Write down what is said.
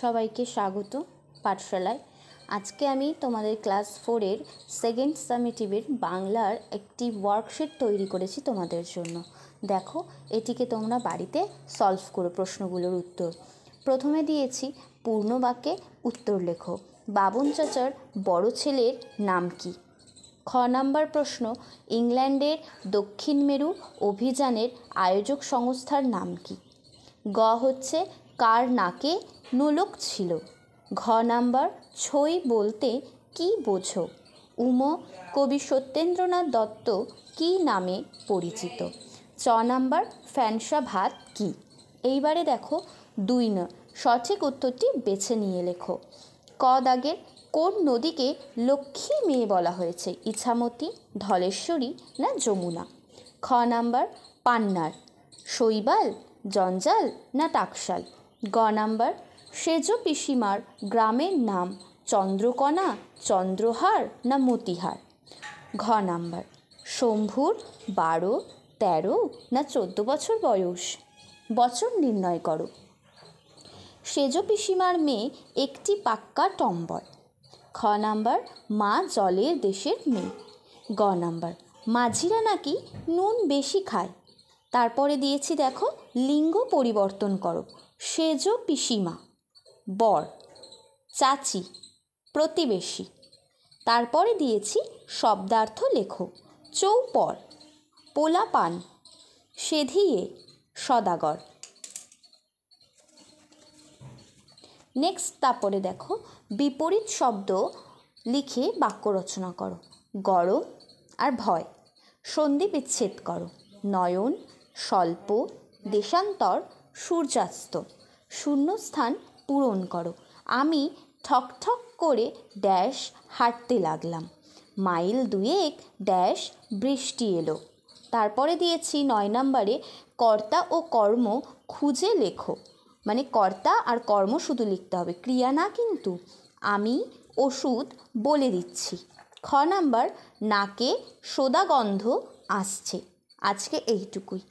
সবাইকে স্বাগত পাঠশালায়। আজকে আমি তোমাদের ক্লাস 4-এর সেকেন্ড সামেটিভের বাংলার একটি ওয়ার্কশিট তৈরি করেছি তোমাদের জন্য। দেখো, এটিকে তোমরা বাড়িতে সলভ করো প্রশ্নগুলোর উত্তর। প্রথমে দিয়েছি পূর্ণ বাক্যে উত্তর লেখো। বাবন চাচার বড় ছেলের নাম কি? খ নাম্বার প্রশ্ন, ইংল্যান্ডের দক্ষিণ মেরু অভিযানের আয়োজক সংস্থার নাম কি? গ হচ্ছে কার নাকে নোলক ছিল? ঘ নাম্বার ছই বলতে কি বোঝো? উম কবি সত্যেন্দ্রনাথ দত্ত কি নামে পরিচিত? চ নাম্বার ফ্যানসা ভাত কি? এইবারে দেখো 2 সঠিক উত্তরটি বেছে নিয়ে লেখো। ক দাগের কোন নদীকে লক্ষ্মী মেয়ে বলা হয়েছে? ইছামতি, ধলেশ্বরী না যমুনা? খ নাম্বার পান্নার। শৈবাল, জঞ্জাল না টাকশাল? গ নাম্বার সেজ পিসিমার গ্রামের নাম চন্দ্রকোনা, চন্দ্রহার না মতিহার? ঘ নাম্বার শম্ভুর 12, 13 না 14 বছর বয়স? বছর নির্ণয় করো। সেজ পিসিমার মেয়ে একটি পাক্কা টম্বল। খ নাম্বার মা জলের দেশের মেয়ে। গ নাম্বার মাঝিরা নাকি নুন বেশি খায়। তারপরে দিয়েছি দেখো লিঙ্গ পরিবর্তন করো। সেজ পিসিমা বর, চাচি প্রতিবেশী। তারপরে দিয়েছি শব্দার্থ লেখো। চৌপর পোলা পান, সেধিয়ে সদাগর। নেক্সট তারপরে দেখো বিপরীত শব্দ লিখে বাক্য রচনা করো। গরম আর ভয় সন্ধি বিচ্ছেদ করো। নয়ন, স্বল্প, দেশান্তর, সূর্যাস্ত। শূন্যস্থান পূরণ করো। আমি ঠক ঠক করে ড্যাশ হাঁটতে লাগলাম। মাইল 2 ড্যাশ বৃষ্টি এলো। তারপরে দিয়েছি 9 নম্বরে কর্তা ও কর্ম খুঁজে লেখো। মানে কর্তা আর কর্ম শুধু লিখতে হবে, ক্রিয়া না কিন্তু। আমি ওষুধ বলে দিচ্ছি। খ নাম্বার নাকে সোদা গন্ধ আসছে। আজকে এইটুকুই।